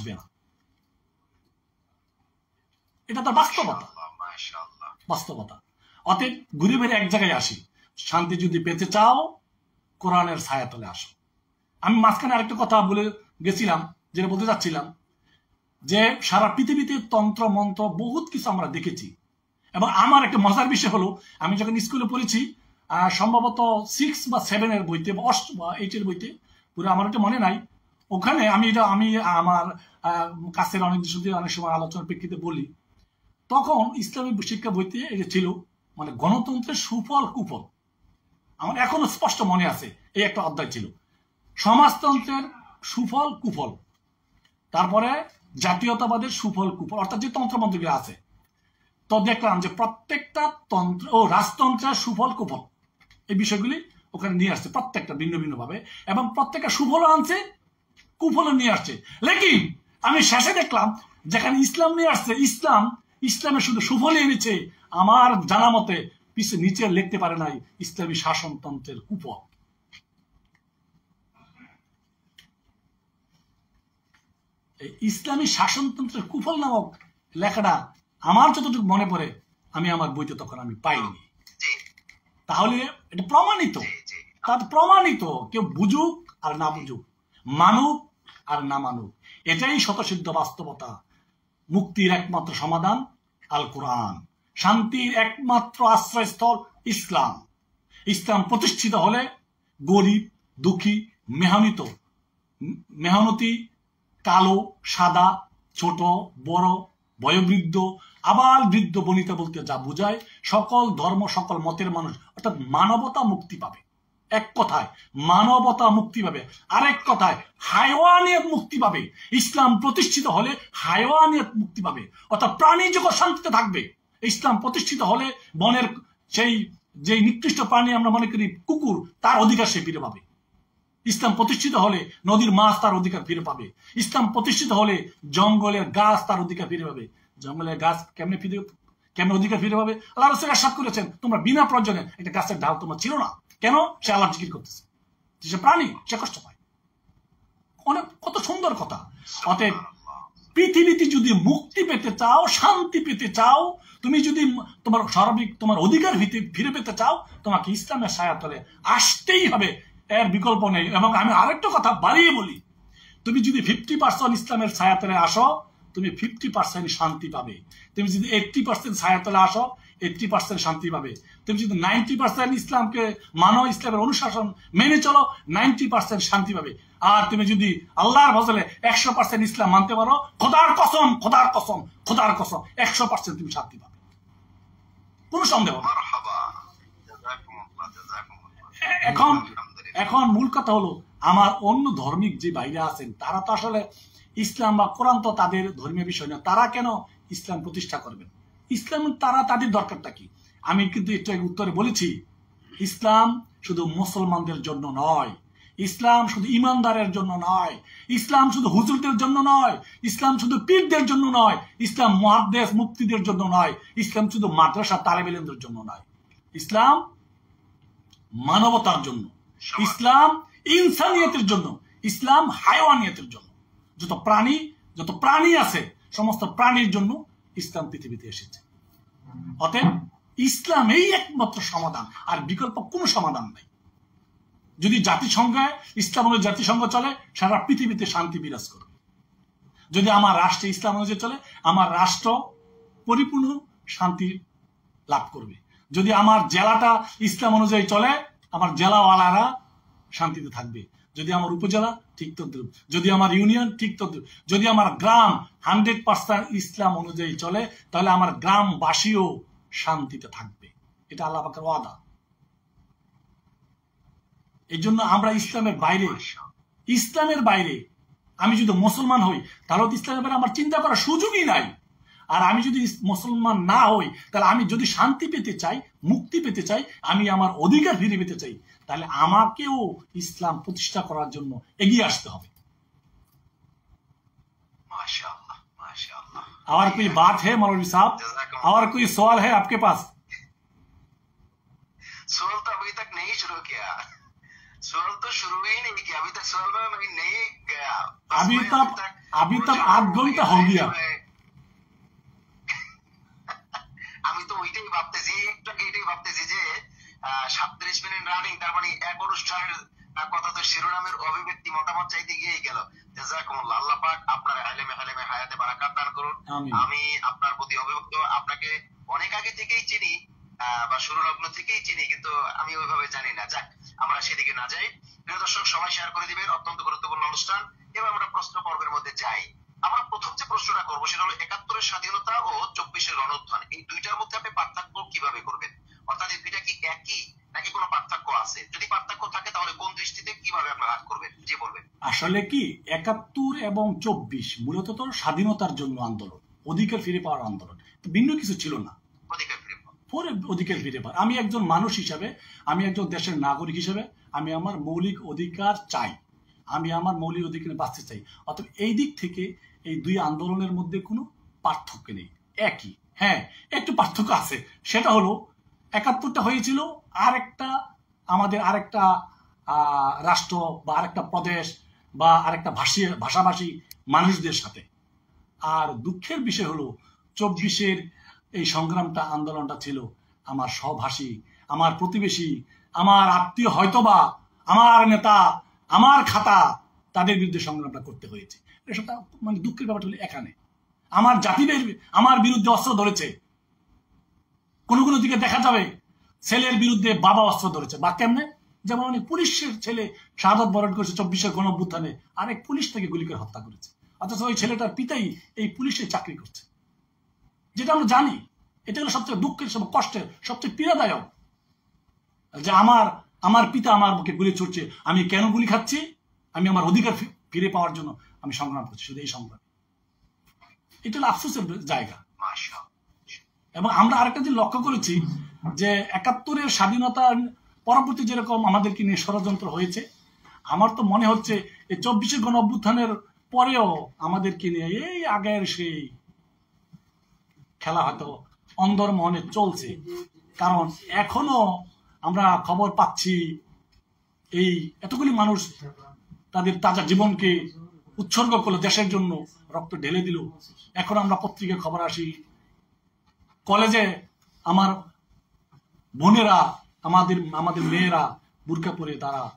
আসবে না। এটা তার বাস্তবতা। বাস্তবতা। অতএব ঘুরে ফিরে এক জায়গায় আসি, শান্তি যদি পেতে চাও কোরআনের ছায়াতলে আসো। আমি মাঝখানে আরেকটা কথা বলে গেছিলাম, যেটা বলতে চাচ্ছিলাম যে সারা পৃথিবীতে তন্ত্র মন্ত্র বহুত কিছু আমরা দেখেছি। এবং আমার একটা মজার বিষয় হলো, আমি যখন স্কুলে পড়েছি সম্ভবত 6 বা 7 এর বইতে বা 8 এর বইতে, পুরো আমার এটা মনে নাই, ওখানে আমি আমার কাছের অনেক অনেক সময় আলোচনার প্রেক্ষিতে বলি, তখন ইসলামী শিক্ষা বইতে এটা ছিল, মানে গণতন্ত্রের সুফল কুফল। আমার এখনো স্পষ্ট মনে আছে, এই একটা অধ্যায় ছিল সমাজতন্ত্রের সুফল কুফল, তারপরে জাতীয়তাবাদের সুফল কুফল, অর্থাৎ যে তন্ত্রমন্ত্রগুলো আছে। তো দেখলাম যে প্রত্যেকটা তন্ত্র ও রাজতন্ত্রের সুফল কুফল এই বিষয়গুলি ওখানে নিয়ে আসছে, প্রত্যেকটা ভিন্ন ভিন্ন ভাবে, এবং প্রত্যেকটা সুফলও আনছে কুফলও নিয়ে আসছে। লেকিন আমি শেষে দেখলাম যেখানে ইসলাম নিয়ে আসছে, ইসলামে শুধু সুফলই এনেছে, আমার জানা মতে পিছিয়ে নিচে লিখতে পারে নাই ইসলামী শাসনতন্ত্রের কুফল। ইসলামী শাসনতন্ত্রের কুফল নামক লেখাটা আমার যতটুকু মনে পড়ে আমি আমার বইতে তখন আমি পাইনি। তাহলে এটা প্রমাণিত, তার প্রমাণিত, কেউ বুঝুক আর না বুঝুক, মানুক আর না মানুক, এটাই শতসিদ্ধ বাস্তবতা। মুক্তির একমাত্র সমাধান আল কোরআন, শান্তির একমাত্র আশ্রয়স্থল ইসলাম। ইসলাম প্রতিষ্ঠিত হলে গরিব দুঃখী মেহনতি কালো সাদা ছোট বড় বয়োবৃদ্ধ আবার বৃদ্ধ বনিতা বলতে যা বোঝায় সকল ধর্ম সকল মতের মানুষ, অর্থাৎ মানবতা মুক্তি পাবে। এক কথায় মানবতা মুক্তি পাবে, আরেক কথায় হায়ওয়ানিয়ত মুক্তি পাবে। ইসলাম প্রতিষ্ঠিত হলে হায়ওয়ানিয়ত মুক্তি পাবে, অর্থাৎ প্রাণী জগৎ শান্তিতে থাকবে। ইসলাম প্রতিষ্ঠিত হলে বনের সেই যে নিকৃষ্ট প্রাণী আমরা মনে করি কুকুর, তার অধিকার সে ফিরে পাবে। ইসলাম প্রতিষ্ঠিত হলে নদীর মাছ তার অধিকার ফিরে পাবে। ইসলাম প্রতিষ্ঠিত হলে জঙ্গলের গাছ তার অধিকার ফিরে পাবে। জঙ্গলের গাছ কেমনে অধিকার ফিরে পাবে? আল্লাহ রাসূল ارشاد করেছেন, তোমরা বিনা প্রয়োজনে একটা গাছের ডাল তোমার ছিল না কেন? সে আল্লাহর জিকির করতেছে, সে প্রাণী, সে কষ্ট পায়। অনেক কত সুন্দর কথা। অতএব পৃথিবীতে যদি মুক্তি পেতে চাও, শান্তি পেতে চাও, তুমি যদি তোমার স্বাভাবিক তোমার অধিকার ফিরে পেতে চাও, তোমাকে ইসলামের ছায়াতলে আসতেই হবে, এর বিকল্প নেই। এবং আমি আরেকটা কথা বাড়িয়ে বলি, তুমি যদি 50% ইসলামের ছায়াতলে আসো, তুমি 50% শান্তি পাবে। তুমি যদি 80% ছায়াতলে আসো, 80% শান্তি পাবে। তুমি যদি 90% ইসলামকে মানো, ইসলামের অনুশাসন মেনে চলো, 90% শান্তি পাবে। আর তুমি যদি আল্লাহর ফজলে 100% ইসলাম মানতে পারো, খোদার কসম 100% তুমি শান্তি পাবে, কোনো সন্দেহ নেই। এখন মূল কথা হলো, আমার অন্য ধর্মিক যে বাইরে আছেন তারা তো আসলে ইসলাম বা কোরআন তো তাদের ধর্মীয় বিষয় না, তারা কেন ইসলাম প্রতিষ্ঠা করবেন? ইসলাম তারা তাদের দরকারটা কি? আমি কিন্তু একটু উত্তরে বলেছি, ইসলাম শুধু মুসলমানদের জন্য নয়, ইসলাম শুধু ইমানদারের জন্য নয়, ইসলাম শুধু হুজুরদের জন্য নয়, ইসলাম শুধু পীরদের জন্য নয়, ইসলাম মুহাদ্দিস মুফতিদের জন্য নয়, ইসলাম শুধু মাদ্রাসা তালেব ইলমদের জন্য নয়। ইসলাম মানবতার জন্য, ইসলাম ইনসানিয়তের জন্য, ইসলাম হায়ওয়ানিয়তের জন্য। যত প্রাণী আছে সমস্ত প্রাণীর জন্য ইসলাম পৃথিবীতে এসেছে। অতএব ইসলাম এই একমাত্র সমাধান, আর বিকল্প কোনো সমাধান নাই। যদি জাতিসংঘে ইসলাম অনুযায়ী জাতিসংঘ চলে, সারা পৃথিবীতে শান্তি বিরাজ করবে। যদি আমার রাষ্ট্রে ইসলাম অনুযায়ী চলে, আমার রাষ্ট্র পরিপূর্ণ শান্তি লাভ করবে। যদি আমার জেলাটা ইসলাম অনুযায়ী চলে, আমার জেলাওয়ালারা শান্তিতে থাকবে। যদি আমার উপজেলা ঠিক তদ্রুপ, যদি আমার ইউনিয়ন ঠিক তদ্রুপ, যদি আমার গ্রাম 100% ইসলাম অনুযায়ী চলে, তাহলে আমার গ্রামবাসীও শান্তিতে থাকবে। এটা আল্লাহ পাকের ওয়াদা। এই জন্য আমরা ইসলামের বাইরে আমি যদি মুসলমান হই, তাহলে ইসলামের বাইরে আমার চিন্তা করার সুযোগই নাই। আর আমি যদি মুসলমান না হই, তাহলে আমি যদি শান্তি পেতে চাই, মুক্তি পেতে চাই, আমি আমার অধিকার ফিরে পেতে চাই, তাহলে আমাকেও ইসলাম প্রতিষ্ঠা করার জন্য এগিয়ে আসতে হবে। माशाअल्लाह, माशाअल्लाह। और कोई बात है मौलवी साहब, और कोई सवाल है आपके पास? सवाल तो अभी तक नहीं शुरू किया, सवाल तो शुरू ही नहीं किया, अभी तक सवाल में मैं नहीं गया। अभी तक अभी तक 8 घंटा हो गया। আমি তো ওইটাই ভাবতেছি, একটু আগে এটাই ভাবতেছি যে 37 মিনিট রানিং, তার মানে এক অনুষ্ঠানের কথা তো শিরোনামের অভিব্যক্তি মতামত চাইতে গিয়েই গেল। জাযাকুমুল্লাহ, আল্লাহ পাক আপনার আলেমে হায়াতে বারাকাত দান করুন। আমিন। আমি আপনার প্রতি অভিভূত, আপনাকে অনেক আগে থেকেই চিনি, বা শুরু লগ্ন থেকেই চিনি, কিন্তু আমি ওইভাবে জানি না। যাক, আমরা সেদিকে না যাই। প্রিয় দর্শক, সবাই শেয়ার করে দিবেন, অত্যন্ত গুরুত্বপূর্ণ অনুষ্ঠান। এবার আমরা প্রশ্ন পর্বের মধ্যে যাই। আমরা প্রথম যে প্রশ্নটা করবো সেটা হলো 71-এর স্বাধীনতা ও 24-এর গণঅভ্যুত্থান, এই দুইটার মধ্যে আপনি পার্থক্য কিভাবে করবেন? অর্থাৎ এই দুইটা কি একই নাকি কোনো পার্থক্য আছে? যদি পার্থক্য থাকে তাহলে কোন দৃষ্টিতে কিভাবে আপনি ভাগ করবেন? জি বলবেন। আসলে কি 71 এবং 24 মূলত তো স্বাধীনতার জন্য আন্দোলন, অধিকার ফিরে পাওয়ার আন্দোলন, ভিন্ন কিছু ছিল না। অধিকার ফিরে পাওয়া। পরে অধিকার ফিরে পাওয়া, আমি একজন মানুষ হিসাবে, আমি একজন দেশের নাগরিক হিসেবে আমি আমার মৌলিক অধিকার চাই, আমি আমার মৌলিক অধিকারে বাঁচতে চাই। অর্থাৎ এই দিক থেকে এই দুই আন্দোলনের মধ্যে কোনো পার্থক্য নেই, একই। হ্যাঁ, একটু পার্থক্য আছে, সেটা হলো 71টা হয়েছিল আমাদের আরেকটা রাষ্ট্র বা আরেকটা প্রদেশ বা আরেকটা ভাষাভাষী মানুষদের সাথে। আর দুঃখের বিষয় হলো 24-এর এই সংগ্রামটা, আন্দোলনটা ছিল আমার সহভাষী, আমার প্রতিবেশী, আমার আত্মীয়, হয়তোবা আমার নেতা, আমার খাতা, তাদের বিরুদ্ধে সংগ্রামটা করতে হয়েছে। সেটা মানে দুঃখের ব্যাপারটা হলো এখানে আমার জাতিদের আমার বিরুদ্ধে অস্ত্র ধরেছে। কোনো কোনো দিকে দেখা যাবে ছেলের বিরুদ্ধে বাবা অস্ত্র ধরেছে, বা কেমনে, যেমন অনেক পুলিশের ছেলে শাহাদত বরণ করেছে 24-এর গণঅভ্যুত্থানে, আরেক পুলিশ থেকে গুলি করে হত্যা করেছে, অথচ ওই ছেলেটার পিতাই এই পুলিশে চাকরি করছে। যেটা আমরা জানি, এটা হলো সবচেয়ে দুঃখের, কষ্টের, সবচেয়ে পীড়াদায়ক, যে আমার পিতা আমার বুকে গুলি ছুটছে, আমি কেন গুলি খাচ্ছি? আমি আমার অধিকার ফিরে পাওয়ার জন্য আমি সংগ্রাম করছি, শুধু এই সংগ্রাম। এটা হলো আফসোসের জায়গা। এবং আমরা আরেকটা যে লক্ষ্য করেছি যে 71-এর স্বাধীনতার পরবর্তী যেরকম আমাদেরকে নিয়ে ষড়যন্ত্র হয়েছে, আমার তো মনে হচ্ছে এই 24-এর গণঅভ্যুত্থানের পরেও আমাদেরকে নিয়ে এই আগের সেই খেলা হয়তো অন্দরমহলে চলছে। কারণ এখনো আমরা খবর পাচ্ছি এই এতগুলি মানুষ তাদের তাজা জীবনকে উৎসর্গ করলো, দেশের জন্য রক্ত ঢেলে দিল। এখন আমরা পত্রিকায় খবর আসি, কলেজে আমার বোনেরা, আমাদের মেয়েরা বুরকা পরে তারা